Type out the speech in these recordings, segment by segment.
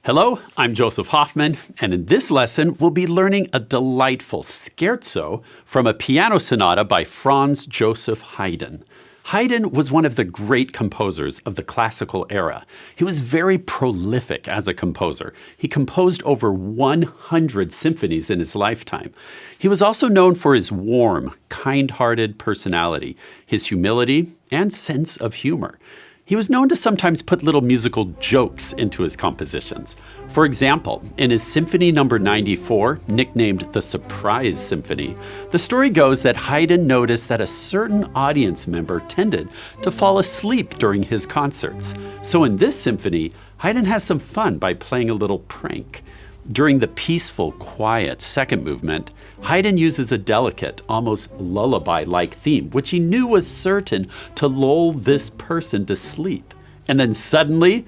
Hello, I'm Joseph Hoffman, and in this lesson, we'll be learning a delightful scherzo from a piano sonata by Franz Joseph Haydn. Haydn was one of the great composers of the classical era. He was very prolific as a composer. He composed over 100 symphonies in his lifetime. He was also known for his warm, kind-hearted personality, his humility, and sense of humor. He was known to sometimes put little musical jokes into his compositions. For example, in his Symphony No. 94, nicknamed the Surprise Symphony, the story goes that Haydn noticed that a certain audience member tended to fall asleep during his concerts. So in this symphony, Haydn has some fun by playing a little prank. During the peaceful, quiet second movement, Haydn uses a delicate, almost lullaby-like theme, which he knew was certain to lull this person to sleep. And then suddenly,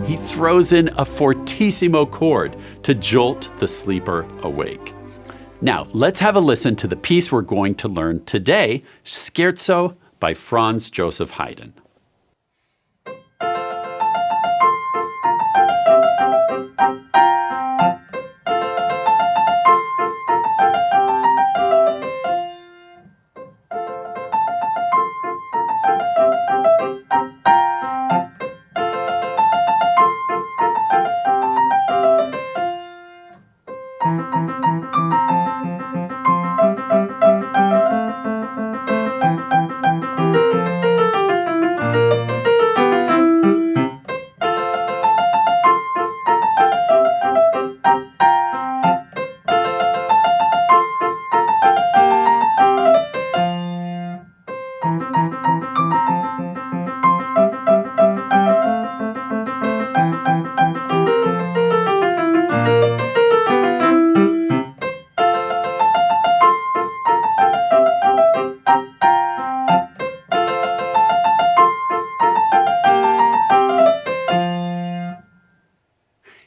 he throws in a fortissimo chord to jolt the sleeper awake. Now, let's have a listen to the piece we're going to learn today, Scherzo by Franz Joseph Haydn.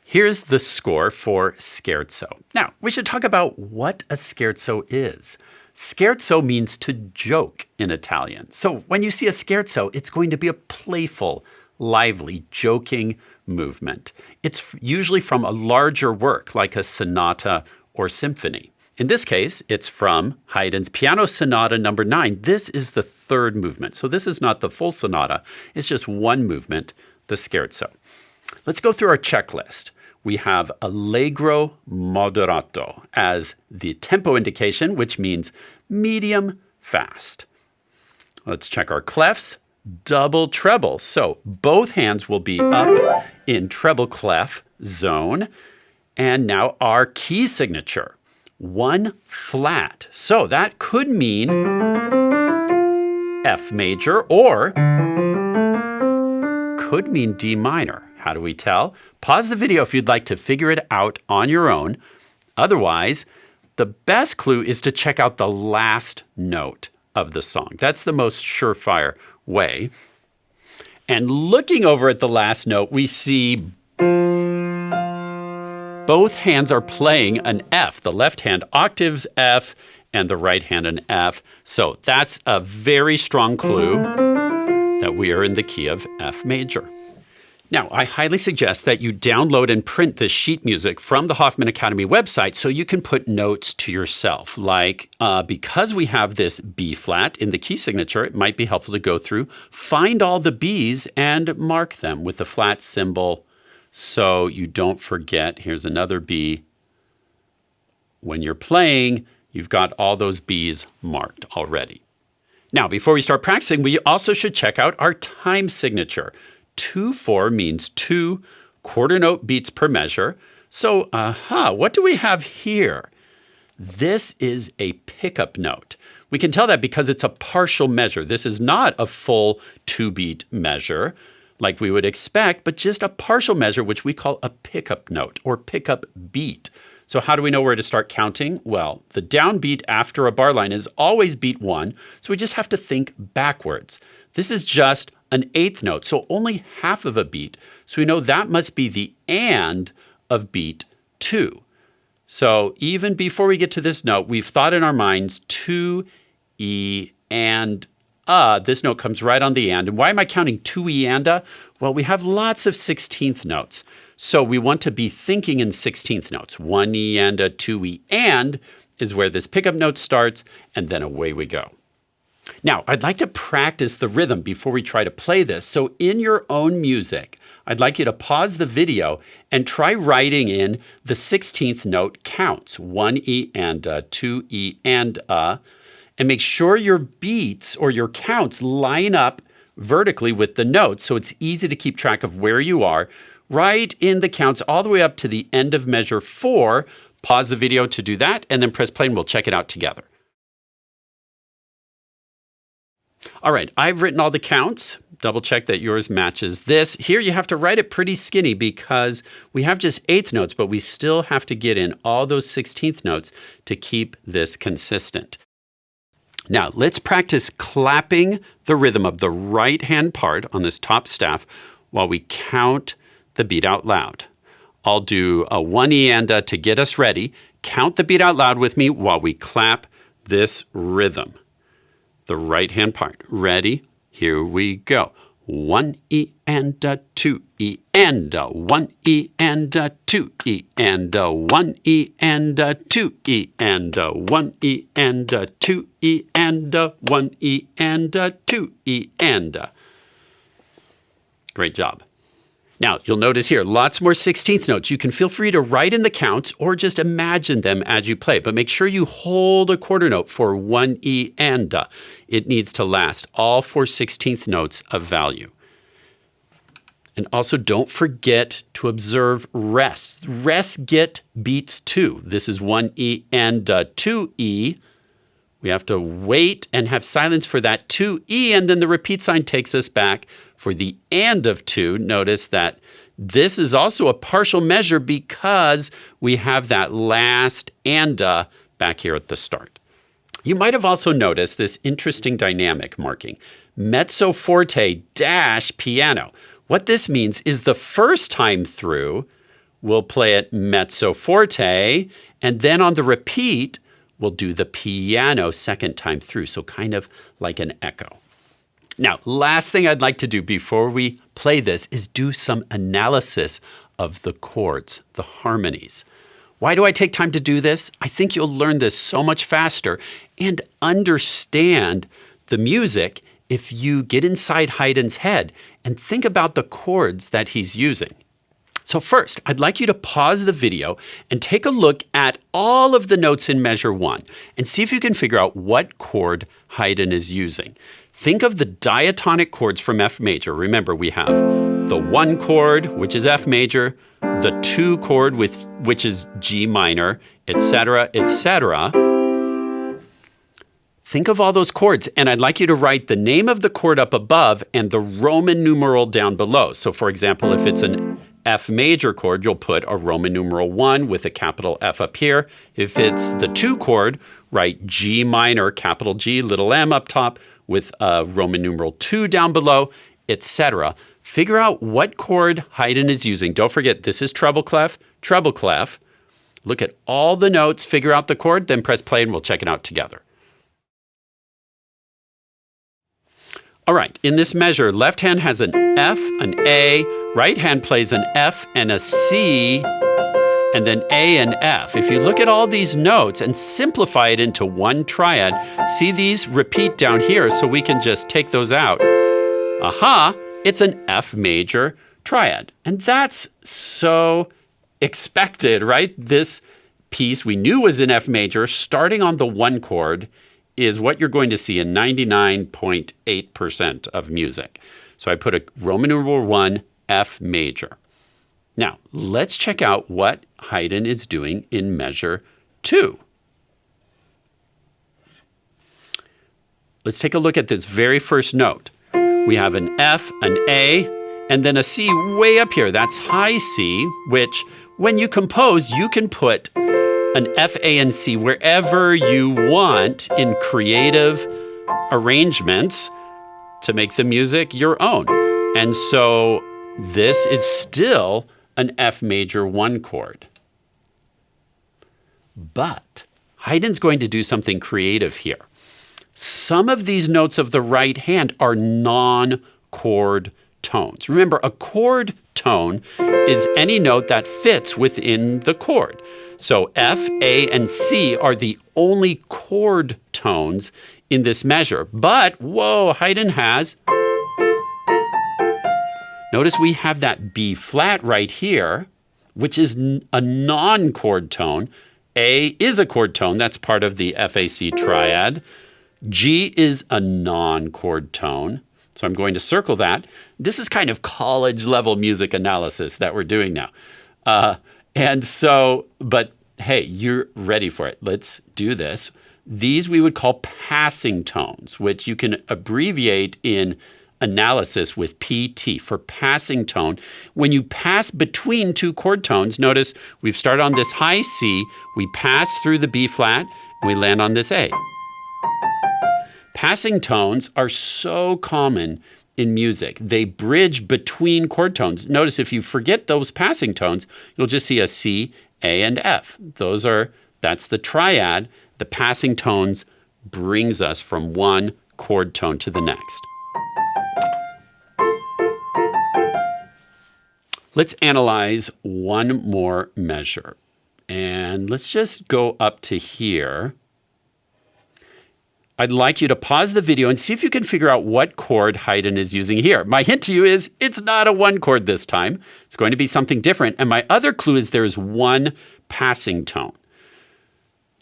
Here's the score for Scherzo. Now, we should talk about what a scherzo is. Scherzo means to joke in Italian. So when you see a scherzo, it's going to be a playful, lively, joking movement. It's usually from a larger work like a sonata or symphony. In this case, it's from Haydn's Piano Sonata No. 9. This is the third movement. So this is not the full sonata. It's just one movement, the scherzo. Let's go through our checklist. We have allegro moderato as the tempo indication, which means medium fast. Let's check our clefs. Double treble. So both hands will be up in treble clef zone. And now our key signature, one flat. So that could mean F major or could mean D minor. How do we tell? Pause the video if you'd like to figure it out on your own. Otherwise, the best clue is to check out the last note of the song. That's the most surefire way. And looking over at the last note, we see both hands are playing an F. The left hand octaves F and the right hand an F. So that's a very strong clue that we are in the key of F major. Now, I highly suggest that you download and print this sheet music from the Hoffman Academy website so you can put notes to yourself. Like, because we have this B flat in the key signature, it might be helpful to go through, find all the Bs and mark them with the flat symbol so you don't forget. Here's another B. When you're playing, you've got all those Bs marked already. Now, before we start practicing, we also should check out our time signature. 2/4 means 2 quarter note beats per measure. So, what do we have here? This is a pickup note. We can tell that because it's a partial measure. This is not a full 2-beat measure like we would expect, but just a partial measure, which we call a pickup note or pickup beat. So how do we know where to start counting? Well, the downbeat after a bar line is always beat 1, so we just have to think backwards. This is just an eighth note, so only half of a beat. So we know that must be the and of beat 2. So even before we get to this note, we've thought in our minds 2, E, and This note comes right on the and. And why am I counting 2 E and a? Well, we have lots of 16th notes. So we want to be thinking in 16th notes. 1 E and a 2 E and is where this pickup note starts, and then away we go. Now, I'd like to practice the rhythm before we try to play this. So in your own music, I'd like you to pause the video and try writing in the 16th note counts. 1 E and a, 2 E and a. And make sure your beats or your counts line up vertically with the notes so it's easy to keep track of where you are. Write in the counts all the way up to the end of measure 4. Pause the video to do that, and then press play and we'll check it out together. All right, I've written all the counts. Double check that yours matches this. Here you have to write it pretty skinny because we have just 8th notes, but we still have to get in all those 16th notes to keep this consistent. Now, let's practice clapping the rhythm of the right hand part on this top staff while we count the beat out loud. I'll do a 1 E and a to get us ready. Count the beat out loud with me while we clap this rhythm. The right hand part. Ready? Here we go. 1 E and a 2 E and a 1 E and a 2 E and a 1 E and a 2 E and a 1 E and a 2 E and a 1 E and a 2 E and a. Great job. Now, you'll notice here, lots more 16th notes. You can feel free to write in the counts or just imagine them as you play, but make sure you hold a quarter note for 1 E and a. It needs to last all 4 16th notes of value. And also don't forget to observe rests. Rests get beats too. This is 1 E and a 2 E. We have to wait and have silence for that 2 E, and then the repeat sign takes us back for the and of 2. Notice that this is also a partial measure because we have that last and back here at the start. You might have also noticed this interesting dynamic marking, mezzo forte dash piano. What this means is the first time through, we'll play it mezzo forte, and then on the repeat, we'll do the piano second time through, so kind of like an echo. Now, last thing I'd like to do before we play this is do some analysis of the chords, the harmonies. Why do I take time to do this? I think you'll learn this so much faster and understand the music if you get inside Haydn's head and think about the chords that he's using. So first, I'd like you to pause the video and take a look at all of the notes in measure 1 and see if you can figure out what chord Haydn is using. Think of the diatonic chords from F major. Remember, we have the 1 chord, which is F major, the 2 chord, which is G minor, etc., etc. Think of all those chords, and I'd like you to write the name of the chord up above and the Roman numeral down below. So, for example, if it's an F major chord, you'll put a Roman numeral 1 with a capital F up here. If it's the 2 chord, write G minor, capital G, little m up top with a Roman numeral 2 down below, etc. Figure out what chord Haydn is using. Don't forget, this is treble clef, treble clef. Look at all the notes, figure out the chord, then press play and we'll check it out together. All right, in this measure, left hand has an F, an A, right hand plays an F and a C, and then A and F. If you look at all these notes and simplify it into one triad, see these repeat down here so we can just take those out. Aha, it's an F major triad. And that's so expected, right? This piece we knew was in F major, starting on the 1 chord, is what you're going to see in 99.8% of music. So I put a Roman numeral 1, F major. Now, let's check out what Haydn is doing in measure 2. Let's take a look at this very first note. We have an F, an A, and then a C way up here. That's high C, which when you compose, you can put an F, A, and C wherever you want in creative arrangements to make the music your own. And so this is still an F major 1 chord. But Haydn's going to do something creative here. Some of these notes of the right hand are non-chord tones. Remember, a chord tone is any note that fits within the chord. So F, A, and C are the only chord tones in this measure. But, whoa, Haydn has... Notice we have that B flat right here, which is a non-chord tone. A is a chord tone. That's part of the FAC triad. G is a non-chord tone. So I'm going to circle that. This is kind of college-level music analysis that we're doing now. But hey, you're ready for it. Let's do this. These we would call passing tones, which you can abbreviate in analysis with PT for passing tone. When you pass between two chord tones, notice we've started on this high C, we pass through the B flat, and we land on this A. Passing tones are so common in music. They bridge between chord tones. Notice if you forget those passing tones, you'll just see a C, A, and F. That's the triad. The passing tones brings us from one chord tone to the next. Let's analyze one more measure. And let's just go up to here. I'd like you to pause the video and see if you can figure out what chord Haydn is using here. My hint to you is it's not a one chord this time. It's going to be something different. And my other clue is there's one passing tone.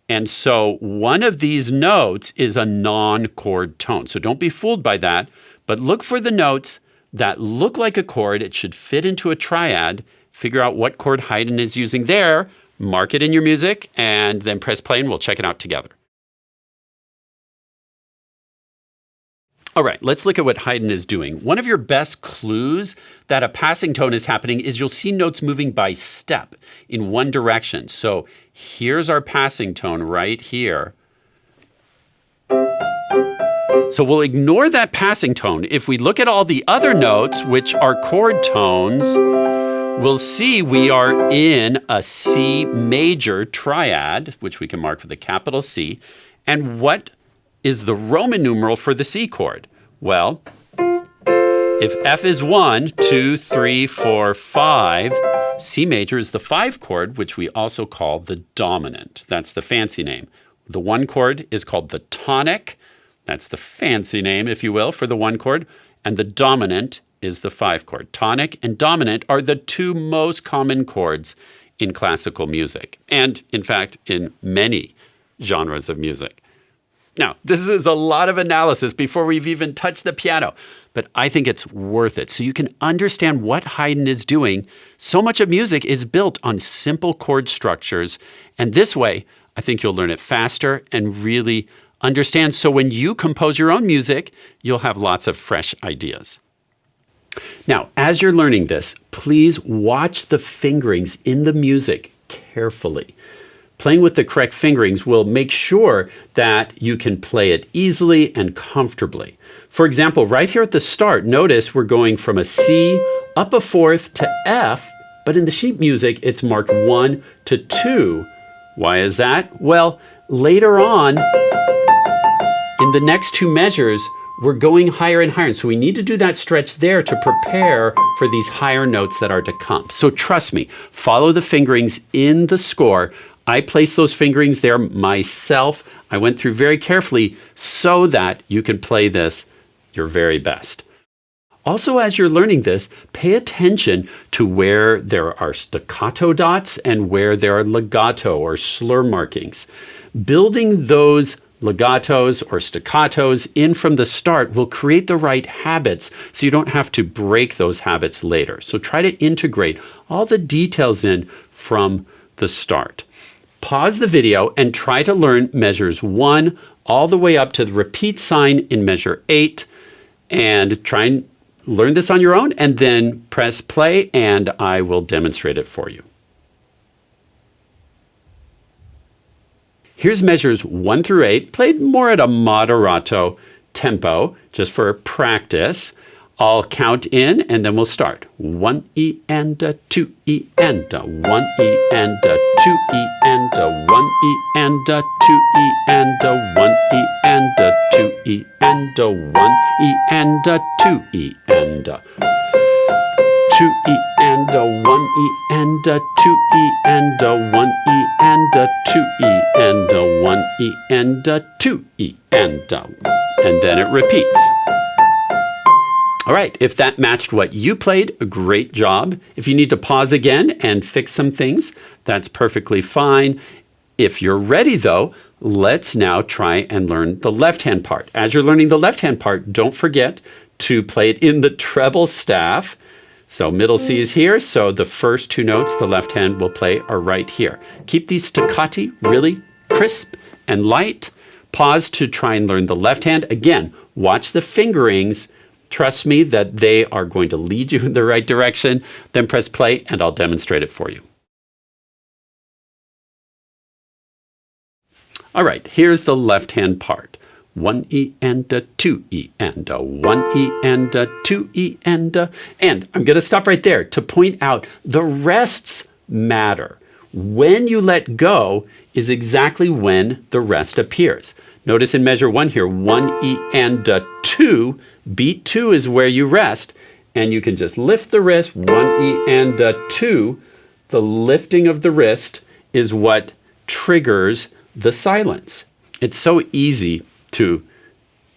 And so one of these notes is a non-chord tone. So don't be fooled by that, but look for the notes that look like a chord. It should fit into a triad. Figure out what chord Haydn is using there, mark it in your music, and then press play and we'll check it out together. All right, let's look at what Haydn is doing. One of your best clues that a passing tone is happening is you'll see notes moving by step in one direction. So here's our passing tone right here. So we'll ignore that passing tone. If we look at all the other notes, which are chord tones, we'll see we are in a C major triad, which we can mark with a capital C. And what is the Roman numeral for the C chord? Well, if F is 1, 2, 3, 4, 5, C major is the 5 chord, which we also call the dominant. That's the fancy name. The 1 chord is called the tonic. That's the fancy name, if you will, for the 1 chord. And the dominant is the 5 chord. Tonic and dominant are the two most common chords in classical music. And, in fact, in many genres of music. Now, this is a lot of analysis before we've even touched the piano, but I think it's worth it so you can understand what Haydn is doing. So much of music is built on simple chord structures, and this way, I think you'll learn it faster and really understand. So when you compose your own music, you'll have lots of fresh ideas. Now, as you're learning this, please watch the fingerings in the music carefully. Playing with the correct fingerings will make sure that you can play it easily and comfortably. For example, right here at the start, notice we're going from a C up a fourth to F, but in the sheet music, it's marked 1 to 2. Why is that? Well, later on, in the next two measures, we're going higher and higher. And so we need to do that stretch there to prepare for these higher notes that are to come. So trust me, follow the fingerings in the score. I placed those fingerings there myself. I went through very carefully so that you can play this your very best. Also, as you're learning this, pay attention to where there are staccato dots and where there are legato or slur markings. Building those legatos or staccatos in from the start will create the right habits so you don't have to break those habits later. So try to integrate all the details in from the start. Pause the video and try to learn measures 1 all the way up to the repeat sign in measure 8 and try and learn this on your own and then press play and I will demonstrate it for you. Here's measures 1 through 8, played more at a moderato tempo, just for practice. I'll count in and then we'll start. 1 E and a 2 E and a 1 E and a 2 E and a 1 E and a 2 E and a 1 E and a 2 E and a 1 E and a 2 E and a 2 E and a 1 E and a 2 E and a 1 E and a 2 E and a 1 E and a 2 E and then it repeats. All right, if that matched what you played, a great job. If you need to pause again and fix some things, that's perfectly fine. If you're ready though, let's now try and learn the left-hand part. As you're learning the left-hand part, don't forget to play it in the treble staff. So middle C is here, so the first two notes the left hand will play are right here. Keep these staccati really crisp and light. Pause to try and learn the left hand. Again, watch the fingerings. Trust me that they are going to lead you in the right direction. Then press play and I'll demonstrate it for you. All right, here's the left hand part. 1 E and a 2 E and a 1 E and a 2 E and a. And I'm going to stop right there to point out the rests matter. When you let go is exactly when the rest appears. Notice in measure 1 here, 1 E and a 2. Beat 2 is where you rest. And you can just lift the wrist, 1 E and a 2. The lifting of the wrist is what triggers the silence. It's so easy to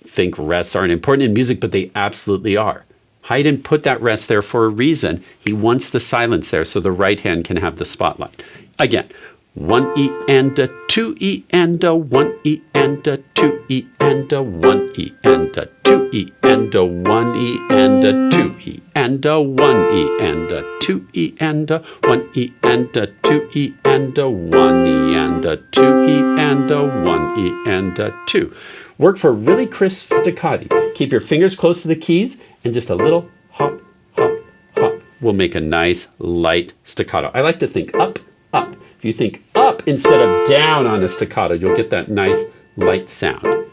think rests aren't important in music, but they absolutely are. Haydn put that rest there for a reason. He wants the silence there so the right hand can have the spotlight. Again, 1 E and a 2 E and a 1 E and a 2 E and a 1 E and a 2 E and a 1 E and a 2 E and a 1 E and a 2 E and a 1 E and a 2 E and a 1 E and a 2 E and a 1 E and a 2. Work for really crisp staccati. Keep your fingers close to the keys and just a little hop, hop, hop will make a nice light staccato. I like to think up, up. If you think up instead of down on a staccato, you'll get that nice light sound.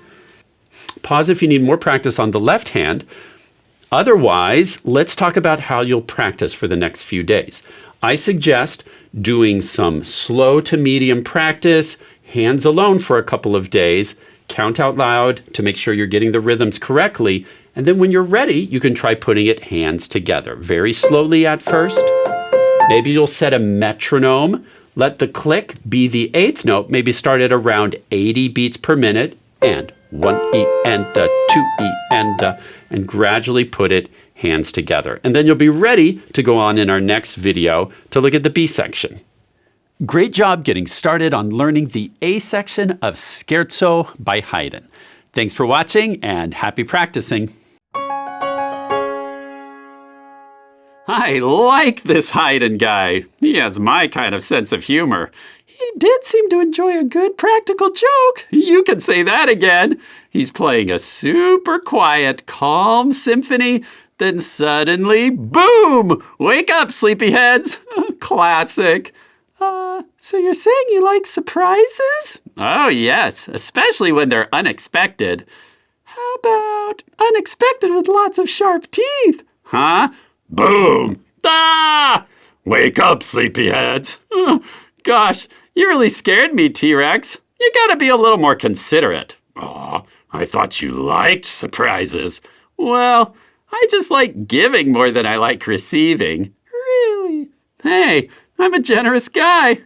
Pause if you need more practice on the left hand. Otherwise, let's talk about how you'll practice for the next few days. I suggest doing some slow to medium practice, hands alone for a couple of days. Count out loud to make sure you're getting the rhythms correctly. And then when you're ready, you can try putting it hands together. Very slowly at first. Maybe you'll set a metronome. Let the click be the eighth note. Maybe start at around 80 beats per minute. And 1 E and a 2 E and gradually put it hands together. And then you'll be ready to go on in our next video to look at the B section. Great job getting started on learning the A section of Scherzo by Haydn. Thanks for watching and happy practicing. I like this Haydn guy. He has my kind of sense of humor. He did seem to enjoy a good practical joke. You can say that again. He's playing a super quiet, calm symphony. Then suddenly, boom! Wake up, sleepyheads. Classic. So you're saying you like surprises? Oh, yes, especially when they're unexpected. How about unexpected with lots of sharp teeth? Huh? Boom! Ah! Wake up, sleepyheads. Gosh, you really scared me, T-Rex. You gotta be a little more considerate. Aw, I thought you liked surprises. Well, I just like giving more than I like receiving. Really? Hey, I'm a generous guy.